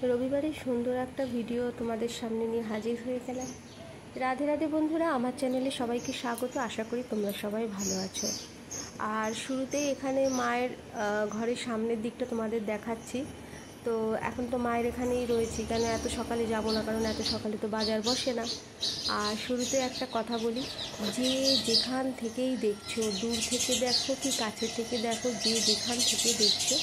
রবিবারে সুন্দর একটা ভিডিও তোমাদের সামনে নিয়ে হাজির হয়ে গেলাম। রাধে রাধে বন্ধুরা, আমার চ্যানেলে সবাইকে স্বাগত। আশা করি তোমরা সবাই ভালো আছো। আর শুরুতেই এখানে মায়ের ঘরের সামনের দিকটা তোমাদের দেখাচ্ছি। তো এখন তো মায়ের এখানেই রয়েছি, কেন এত সকালে যাব না, কারণ এত সকালে তো বাজার বসে না। আর শুরুতে একটা কথা বলি, যে যেখান থেকেই দেখছো, দূর থেকে দেখো কি কাছে থেকে দেখো, যে যেখান থেকে দেখছো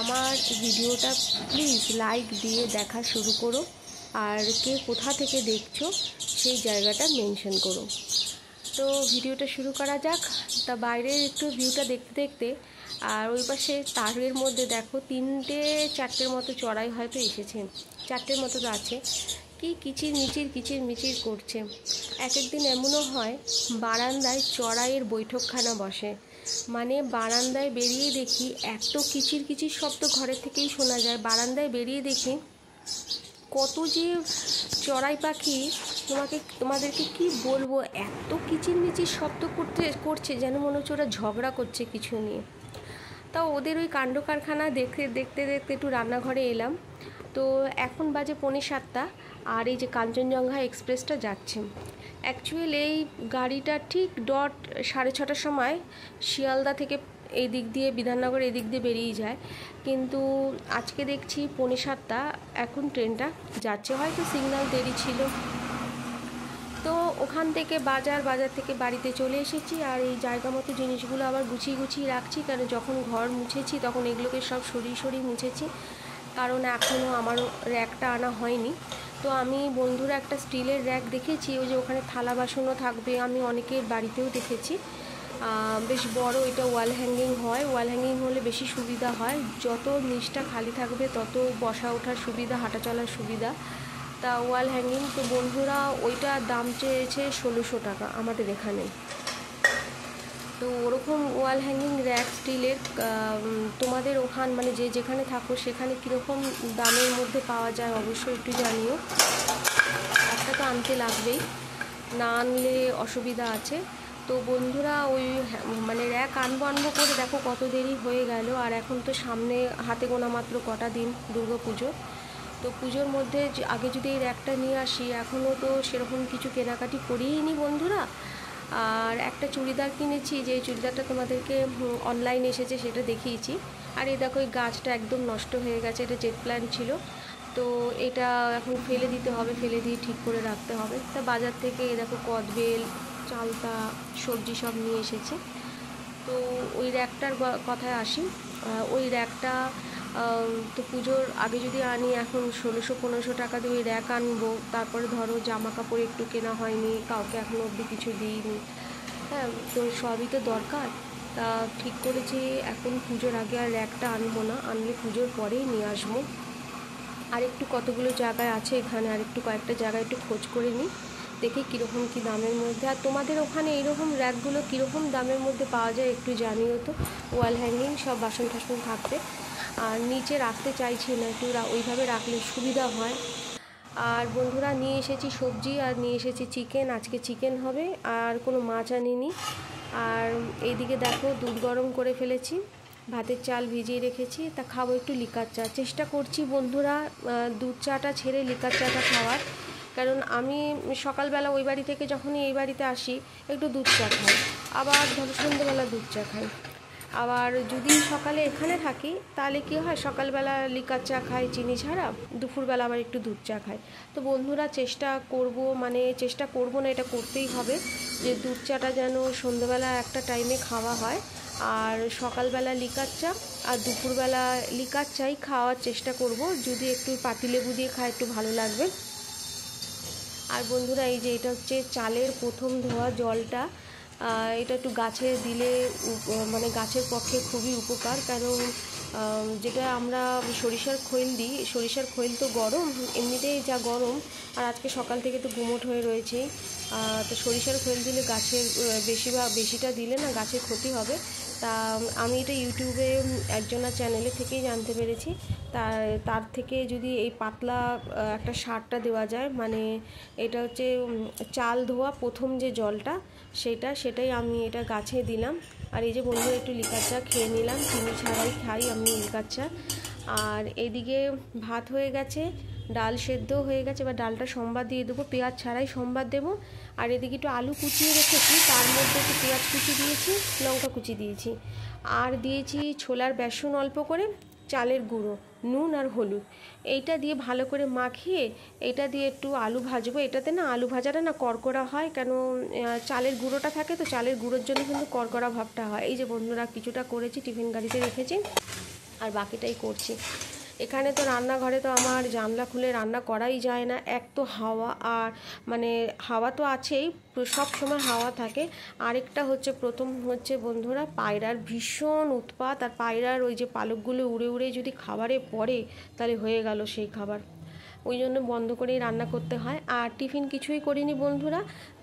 আমার ভিডিওটা প্লিজ লাইক দিয়ে দেখা শুরু করো। আর কে কোথা থেকে দেখছো সেই জায়গাটা মেনশন করো। তো ভিডিওটা শুরু করা যাক। তা বাইরের একটু ভিউটা দেখতে দেখতে, আর ওই পাশে তারের মধ্যে দেখো 3-4টের মতো চড়াই হয়তো এসেছে, 4টের মতো তো আছে, কি কিচির মিচির করছে। এক একদিন এমনও হয় বারান্দায় চড়াইয়ের বৈঠকখানা বসে, মানে বারান্দায় বেরিয়ে দেখি এত কিচির শব্দ ঘরের থেকেই শোনা যায়। বারান্দায় বেরিয়ে দেখি কত যে চড়াই পাখি, তোমাদেরকে কি বলবো, এত কিচিরমিচির শব্দ করছে যেন মনে হচ্ছে ওরা ঝগড়া করছে কিছু নিয়ে। তাও ওদের ওই কাণ্ড কারখানা দেখতে একটু রান্নাঘরে এলাম। তো এখন বাজে 6:45, আর এই যে কাঞ্চনজঙ্ঘা এক্সপ্রেসটা যাচ্ছে। অ্যাকচুয়ালি এই গাড়িটা ঠিক 6:30টার সময় শিয়ালদা থেকে এই দিক দিয়ে, বিধাননগর এই দিক দিয়ে বেরিয়ে যায়, কিন্তু আজকে দেখছি 6:45 এখন ট্রেনটা যাচ্ছে। হয়তো সিগন্যাল দেরি ছিল। তো ওখান থেকে বাজার থেকে বাড়িতে চলে এসেছি, আর এই জায়গা মতো জিনিসগুলো আবার গুছিয়ে রাখছি, কারণ যখন ঘর মুছেছি তখন এগুলোকে সব সরিয়ে মুছেছি, কারণ এখনও আমার র্যাকটা আনা হয়নি। তো আমি বন্ধুরা একটা স্টিলের র্যাক দেখেছি, ওই যে ওখানে থালা বাসনও থাকবে, আমি অনেকের বাড়িতেও দেখেছি বেশ বড়। এটা ওয়াল হ্যাঙ্গিং হয়, ওয়াল হ্যাঙ্গিং হলে বেশি সুবিধা হয়, যত নিচটা খালি থাকবে তত বসা ওঠার সুবিধা, হাঁটা চলার সুবিধা। তা ওয়াল হ্যাঙ্গিং, তো বন্ধুরা ওইটার দাম চেয়েছে 1600 টাকা আমাদের এখানে। তো ওরকম ওয়াল হ্যাঙ্গিং র্যাক স্টিলের তোমাদের ওখান মানে যে যেখানে থাকো সেখানে কীরকম দামের মধ্যে পাওয়া যায় অবশ্যই একটু জানিও। একটা তো আনতে লাগবেই, না আনলে অসুবিধা আছে। তো বন্ধুরা ওই মানে র্যাক আনবো করে দেখো কত দেরি হয়ে গেল, আর এখন তো সামনে হাতে গোনা মাত্র কটা দিন দুর্গা পুজো। তো পুজোর মধ্যে আগে যদি এই র্যাকটা নিয়ে আসি, এখনও তো সেরকম কিছু কেনাকাটি করিনি বন্ধুরা। আর একটা চুড়িদার কিনেছি, যে চুড়িদারটা তোমাদেরকে অনলাইনে এসেছে সেটা দেখিয়েছি। আর এই দেখো এই গাছটা একদম নষ্ট হয়ে গেছে, এটা জেট প্ল্যান্ট ছিল। তো এটা এখন ফেলে দিতে হবে, ফেলে দিয়ে ঠিক করে রাখতে হবে। তা বাজার থেকে এই দেখো কদবেল, চালতা, সবজি সব নিয়ে এসেছে। তো ওই র্যাকটার কথায় আসি, ওই র্যাকটা তো পুজোর আগে যদি আনি, এখন 1600-1500 টাকা দিয়ে ওই র্যাক আনবো। তারপরে ধরো জামা কাপড় একটু কেনা হয়নি, কাউকে এখনও অবধি কিছু দিইনি, হ্যাঁ, তো সবই তো দরকার। তা ঠিক করেছি এখন পুজোর আগে আর র্যাকটা আনবো না, আনলে পুজোর পরেই নিয়ে আসবো। আর একটু কতগুলো জায়গায় আছে এখানে, আর একটু কয়েকটা জায়গায় একটু খোঁজ করে নিই, দেখি কীরকম কী দামের মধ্যে। আর তোমাদের ওখানে এইরকম র্যাকগুলো কীরকম দামের মধ্যে পাওয়া যায় একটু জানিও তো। ওয়াল হ্যাঙ্গিং সব বাসন টাসন থাকবে, আর নিচে রাখতে চাইছি না, একটু ওইভাবে রাখলে সুবিধা হয়। আর বন্ধুরা নিয়ে এসেছি সবজি, আর নিয়ে এসেছি চিকেন, আজকে চিকেন হবে, আর কোনো মাছ আনিনি। আর এইদিকে দেখো দুধ গরম করে ফেলেছি, ভাতের চাল ভিজিয়ে রেখেছি, তা খাবো একটু লিকার চা। চেষ্টা করছি বন্ধুরা দুধ চাটা ছেড়ে লিকার চাটা খাওয়ার, কারণ আমি সকালবেলা ওই বাড়ি থেকে যখনই এই বাড়িতে আসি একটু দুধ চা খাই, আবার ধরো সন্ধ্যেবেলা দুধ চা খাই। আবার যদি সকালে এখানে থাকি তাহলে কী হয়, সকালবেলা লিকার চা খাই চিনি ছাড়া, দুপুরবেলা আবার একটু দুধ চা খাই। তো বন্ধুরা চেষ্টা করব না, এটা করতেই হবে যে দুধ চাটা যেন সন্ধ্যেবেলা একটা টাইমে খাওয়া হয়, আর সকালবেলা লিকার চা, আর দুপুরবেলা লিকার চাই খাওয়ার চেষ্টা করব। যদি একটু পাতিলেবু দিয়ে খাই একটু ভালো লাগবে। আর বন্ধুরা এই যে এটা হচ্ছে চালের প্রথম ধোয়া জলটা, এটা একটু গাছে দিলে মানে গাছের পক্ষে খুবই উপকার, কারণ যেটা আমরা সরিষার খৈল দিই, সরিষার খৈল তো গরম, এমনিতেই যা গরম, আর আজকে সকাল থেকে তো গুমোট হয়ে রয়েছে। তো সরিষার খৈল দিলে গাছের বেশিটা দিলে না গাছের ক্ষতি হবে। তা আমি এটা ইউটিউবে একজনের চ্যানেলে থেকেই জানতে পেরেছি। তার থেকে যদি এই পাতলা একটা সারটা দেওয়া যায়, মানে এটা হচ্ছে চাল ধোয়া প্রথম যে জলটা সেটাই আমি এটা গাছে দিলাম। আর এই যে বন্ধুরা একটু লিকার চা খেয়ে নিলাম, চিনি ছাড়াই খাই আমি লিকার চা। আর এইদিকে ভাত হয়ে গেছে, ডাল সেদ্ধ হয়ে গেছে। এবার ডালটা সম্বাদ দিয়ে দেবো, পেঁয়াজ ছাড়াই সম্বাদ দেবো। আর এদিকে একটু আলু কুচিয়ে রেখেছি, তার মধ্যে একটু পেঁয়াজ কুচি দিয়েছি, লঙ্কা কুচি দিয়েছি, আর দিয়েছি ছোলার বেসন অল্প করে, চালের গুঁড়ো, নুন আর হলুদ। এইটা দিয়ে ভালো করে মাখিয়ে এটা দিয়ে একটু আলু ভাজবো। এটাতে না আলু ভাজাটা না কড়কড়া হয়, কেন চালের গুঁড়োটা থাকে তো, চালের গুঁড়োর জন্য কিন্তু কড়কড়া ভাবটা হয়। এই যে বন্ধুরা কিছুটা করেছি, টিফিন গাড়িতে রেখেছি, আর বাকিটাই করছি। এখানে তো রান্নাঘরে তো আমার জানলা খুলে রান্না করাই যায় না, এক তো হাওয়া, আর মানে হাওয়া তো আছেই, সব সময় হাওয়া থাকে। আরেকটা হচ্ছে, প্রথম হচ্ছে বন্ধুরা পায়রার ভীষণ উৎপাত, আর পায়রার ওই যে পালকগুলো উড়ে উড়ে যদি খাবারে পড়ে তাহলে হয়ে গেল সেই খাবার। ওই জন্য বন্ধ করেই রান্না করতে হয়। আর টিফিন কিছুই করিনি বন্ধুরা,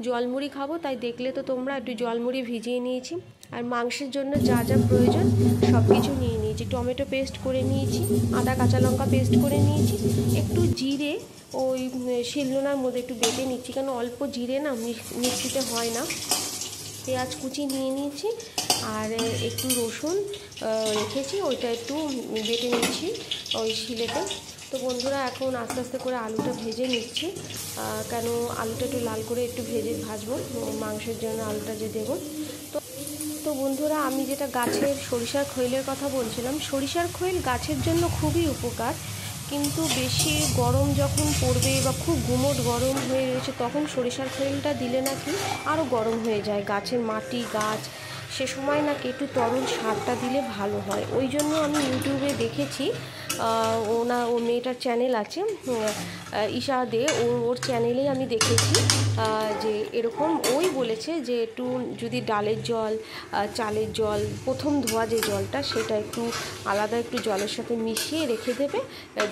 জলমুড়ি খাবো, তাই দেখলে তো তোমরা, একটু জলমুড়ি ভিজিয়ে নিয়েছি। আর মাংসের জন্য যা যা প্রয়োজন সব কিছু নিয়ে নিয়েছি। টমেটো পেস্ট করে নিয়েছি, আদা কাঁচা লঙ্কা পেস্ট করে নিয়েছি, একটু জিরে ওই শিলনোড়ার মধ্যে একটু বেটে নিচ্ছি, কেন অল্প জিরে না মিক্সিতে হয় না। পেঁয়াজ কুচি নিয়ে নিয়েছি, আর একটু রসুন রেখেছি, ওইটা একটু বেটে নিচ্ছি ওই শিলেতে। তো বন্ধুরা এখন আস্তে আস্তে করে আলুটা ভেজে নিচ্ছি, কেন আলুটা একটু লাল করে একটু ভাজবো মাংসের জন্য আলুটা যে দেবো। তো বন্ধুরা আমি যেটা গাছের সরিষার খৈলের কথা বলছিলাম, সরিষার খৈল গাছের জন্য খুবই উপকার, কিন্তু বেশি গরম যখন পড়বে বা খুব গুমোট গরম হয়ে রয়েছে তখন সরিষার খৈলটা দিলে নাকি আরও গরম হয়ে যায় গাছের মাটি, গাছ, সে সময় নাকি একটু তরল সারটা দিলে ভালো হয়। ওই জন্য আমি ইউটিউবে দেখেছি, ও মেয়েটার চ্যানেল আছে ঈশা দে, ওর চ্যানেলেই আমি দেখেছি যে এরকম ওই বলেছে যে একটু যদি ডালের জল, চালের জল, প্রথম ধোয়া যে জলটা সেটা একটু আলাদা একটু জলের সাথে মিশিয়ে রেখে দেবে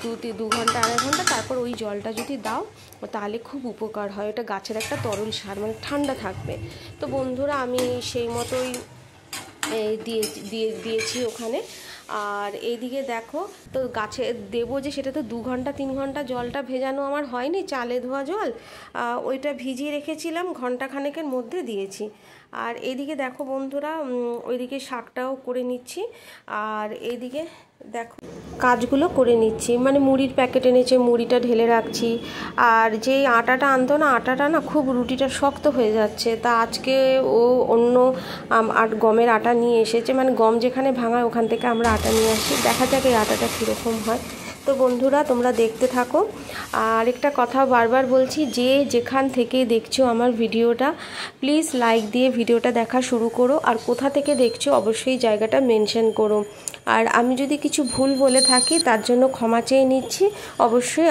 2 ঘন্টা 2.5 ঘন্টা, তারপর ওই জলটা যদি দাও তাহলে খুব উপকার হয়। ওটা গাছের একটা তরল সার, মানে ঠান্ডা থাকবে। তো বন্ধুরা আমি সেই মতোই দিয়েছি ওখানে। আর এইদিকে দেখো তো গাছে দেবো যে সেটা তো 2 ঘন্টা 3 ঘন্টা জলটা ভেজানো আমার হয়নি, চালে ধোয়া জল ওইটা ভিজিয়ে রেখেছিলাম, ঘন্টাখানেকের মধ্যে দিয়েছি। আর এইদিকে দেখো বন্ধুরা ওইদিকে শাকটাও করে নিচ্ছি, আর এইদিকে দেখো কাজগুলো করে নিচ্ছি, মানে মুড়ির প্যাকেট এনেছে, মুড়িটা ঢেলে রাখছি। আর যেই আটাটা আনতো না, আটাটা না খুব রুটিটা শক্ত হয়ে যাচ্ছে, তা আজকে ও অন্য গমের আটা নিয়ে এসেছে, মানে গম যেখানে ভাঙায় ওখান থেকে আমরা আটা নিয়ে আসি, দেখা যাক এই আটাটা কীরকম হয়। তো বন্ধুরা তোমরা দেখতে থাকো। আর একটা কথা বারবার বলছি, যে যেখান থেকে দেখছো আমার ভিডিওটা প্লিজ লাইক দিয়ে ভিডিওটা দেখা শুরু করো, আর কোথা থেকে দেখছো অবশ্যই জায়গাটা মেনশন করো। আর আমি যদি কিছু ভুল বলে থাকি তার জন্য ক্ষমা চেয়ে নিচ্ছি, অবশ্যই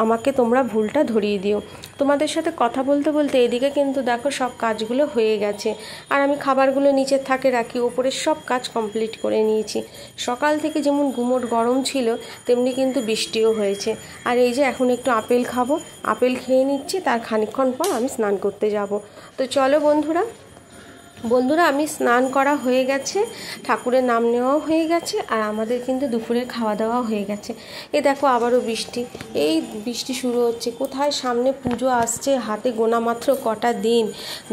আমাকে তোমরা ভুলটা ধরিয়ে দিও। তোমাদের সাথে কথা বলতে বলতে এদিকে কিন্তু দেখো সব কাজগুলো হয়ে গেছে, আর আমি খাবারগুলো নিচের থাকে রাখি, ওপরের সব কাজ কমপ্লিট করে নিয়েছি। সকাল থেকে যেমন গুমোট গরম ছিল তেমনি কিন্তু বৃষ্টিও হয়েছে। আর এই যে এখন একটু আপেল খাবো, আপেল খেয়ে নিচ্ছি, তার খানিকক্ষণ পর আমি স্নান করতে যাব। তো চলো বন্ধুরা আমি স্নান করা হয়ে গেছে, ঠাকুরের নাম নেওয়াও হয়ে গেছে, আর আমাদের কিন্তু দুপুরের খাওয়া দাওয়া হয়ে গেছে। এ দেখো আবারও বৃষ্টি, এই বৃষ্টি শুরু হচ্ছে। কোথায় সামনে পুজো আসছে, হাতে গোনা মাত্র কটা দিন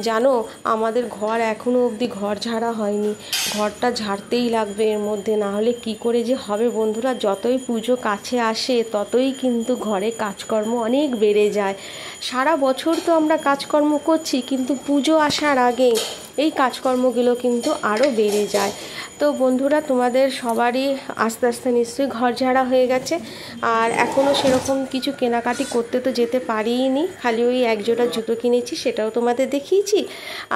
জানো, আমাদের ঘর এখনও অবধি ঘর ঝাড়া হয়নি, ঘরটা ঝাড়তেই লাগবে এর মধ্যে, না হলে কি করে যে হবে বন্ধুরা। যতই পুজো কাছে আসে ততই কিন্তু ঘরে কাজকর্ম অনেক বেড়ে যায়। সারা বছর তো আমরা কাজকর্ম করছি, কিন্তু পুজো আসার আগে এই কাজকর্মগুলো কিন্তু আরও বেড়ে যায়। তো বন্ধুরা তোমাদের সবারই আস্তে আস্তে নিশ্চয়ই ঘর ঝাড়া হয়ে গেছে, আর এখনও সেরকম কিছু কেনাকাটি করতে তো যেতে পারিনি, খালি ওই এক জোড়া জুতো কিনেছি, সেটাও তোমাদের দেখিয়েছি,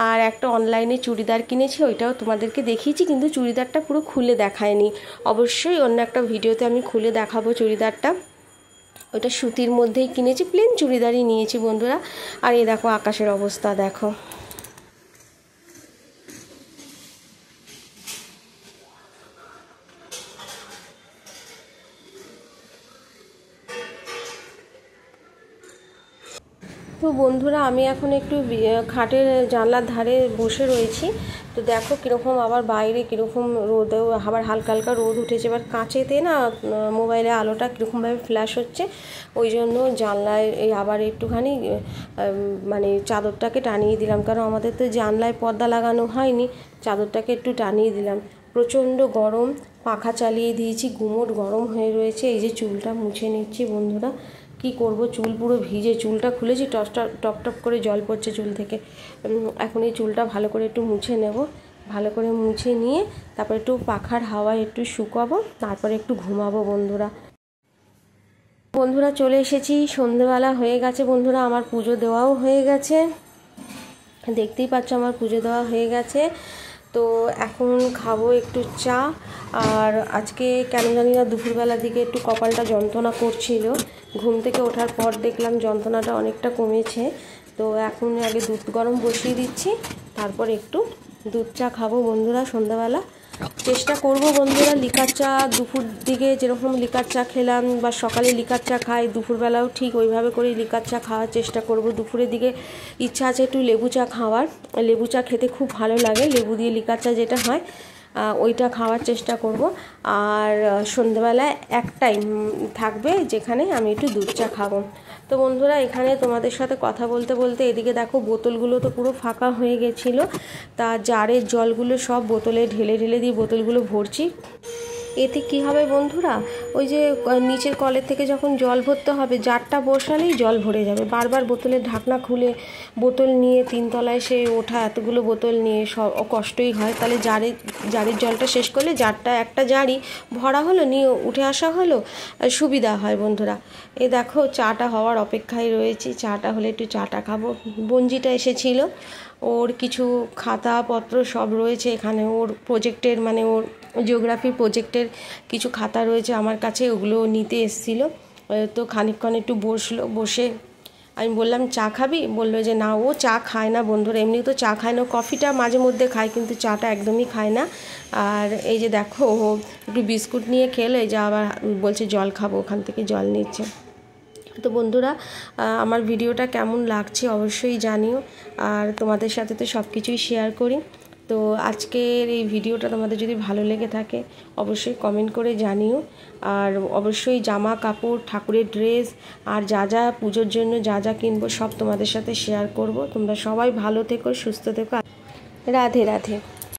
আর একটা অনলাইনে চুড়িদার কিনেছি, ওইটাও তোমাদেরকে দেখিয়েছি, কিন্তু চুড়িদারটা পুরো খুলে দেখায়নি। অবশ্যই অন্য একটা ভিডিওতে আমি খুলে দেখাবো চুড়িদারটা। ওইটা সুতির মধ্যেই কিনেছি, প্লেন চুড়িদারই নিয়েছি বন্ধুরা। আর এই দেখো আকাশের অবস্থা দেখো। তো বন্ধুরা আমি এখন একটু খাটের জানলার ধারে বসে রয়েছি। তো দেখো কীরকম আবার বাইরে কীরকম রোদেও আবার হালকা হালকা রোদ উঠেছে। এবার কাঁচেতে না মোবাইলে আলোটা কীরকমভাবে ফ্ল্যাশ হচ্ছে, ওই জন্য জানলায় এই আবার একটুখানি মানে চাদরটাকে টানিয়ে দিলাম, কারণ আমাদের তো জানলায় পর্দা লাগানো হয়নি, চাদরটাকে একটু টানিয়ে দিলাম। প্রচণ্ড গরম, পাখা চালিয়ে দিয়েছি, গুমোট গরম হয়ে রয়েছে। এই যে চুলটা মুছে নিচ্ছি বন্ধুরা, কি করব, চুল পুরো ভিজে, চুলটা খুলেছি টপ টপ করে জল পড়ছে চুল থেকে। এখন এই চুলটা ভালো করে একটু মুছে নেব, ভালো করে মুছে নিয়ে তারপর একটু পাখার হাওয়ায় একটু শুকাবো, তারপরে একটু ঘুমাবো বন্ধুরা। চলে এসেছি, সন্ধেবেলা হয়ে গেছে বন্ধুরা, আমার পুজো দেওয়াও হয়ে গেছে, দেখতেই পাচ্ছ আমার পুজো দেওয়া হয়ে গেছে। তো এখন খাবো একটু চা। আর আজকে কেন জানি না দুপুরবেলার দিকে একটু কপালটা যন্ত্রণা করছিল, ঘুম থেকে ওঠার পর দেখলাম যন্ত্রণাটা অনেকটা কমেছে। তো এখন আগে দুধ গরম বসিয়ে দিচ্ছি, তারপর একটু দুধ চা খাবো বন্ধুরা সন্ধ্যাবেলা। চেষ্টা করব বন্ধুরা লিকার চা দুপুর দিকে যেরকম লিকার চা খেলাম বা সকালে লিকার চা খাই, দুপুরবেলাও ঠিক ওইভাবে করে লিকার চা খাওয়ার চেষ্টা করব। দুপুরের দিকে ইচ্ছা আছে একটু লেবু চা খাওয়ার, লেবু চা খেতে খুব ভালো লাগে, লেবু দিয়ে লিকার চা যেটা হয় ওইটা খাওয়ার চেষ্টা করব। আর সন্ধ্যাবেলায় এক টাইম থাকবে যেখানে আমি একটু দুধ চা খাবো। তো বন্ধুরা এখানে তোমাদের সাথে কথা বলতে বলতে এদিকে দেখো বোতলগুলো তো পুরো ফাঁকা হয়ে গেছিলো, তা জারের জলগুলো সব বোতলে ঢেলে ঢেলে দিয়ে বোতলগুলো ভরছি। এতে কি হবে বন্ধুরা, ওই যে নিচের কলের থেকে যখন জল ভরতে হবে জারটা বসালেই জল ভরে যাবে, বারবার বোতলের ঢাকনা খুলে বোতল নিয়ে তিনতলায় সে ওঠা, এতগুলো বোতল নিয়ে সব কষ্টই হয়। তাহলে জারের জলটা শেষ করলে জারটা একটা জারই ভরা হলো, নিয়ে উঠে আসা হলো, সুবিধা হয় বন্ধুরা। এই দেখো চাটা হওয়ার অপেক্ষায় রয়েছি, চাটা হলে একটু চাটা খাবো। বঞ্জিটা এসেছিল, ওর কিছু খাতাপত্র সব রয়েছে এখানে, ওর প্রজেক্টের মানে ওর জিওগ্রাফি প্রজেক্টের কিছু খাতা রয়েছে আমার কাছে, ওগুলো নিতে এসেছিলো। তো খানিকক্ষণ একটু বসে আমি বললাম চা খাবি, বললো যে না ও চা খায় না বন্ধুরা, এমনি তো চা খায় না, কফিটা মাঝে মধ্যে খায় কিন্তু চাটা একদমই খায় না। আর এই যে দেখো ও একটু বিস্কুট নিয়ে খেলো, এই যে আবার বলছে জল খাবো, ওখান থেকে জল নিচ্ছে। তো বন্ধুরা আমার ভিডিওটা কেমন লাগছে অবশ্যই জানিও, আর তোমাদের সাথে তো সব কিছুই শেয়ার করি। তো আজকের এই ভিডিওটা তোমাদের যদি ভালো লেগে থাকে অবশ্যই কমেন্ট করে জানিও, আর অবশ্যই জামা কাপড়, ঠাকুরের ড্রেস আর যা যা পুজোর জন্য যা যা কিনবো সব তোমাদের সাথে শেয়ার করব। তোমরা সবাই ভালো থেকো, সুস্থ থেকো, রাধে রাধে।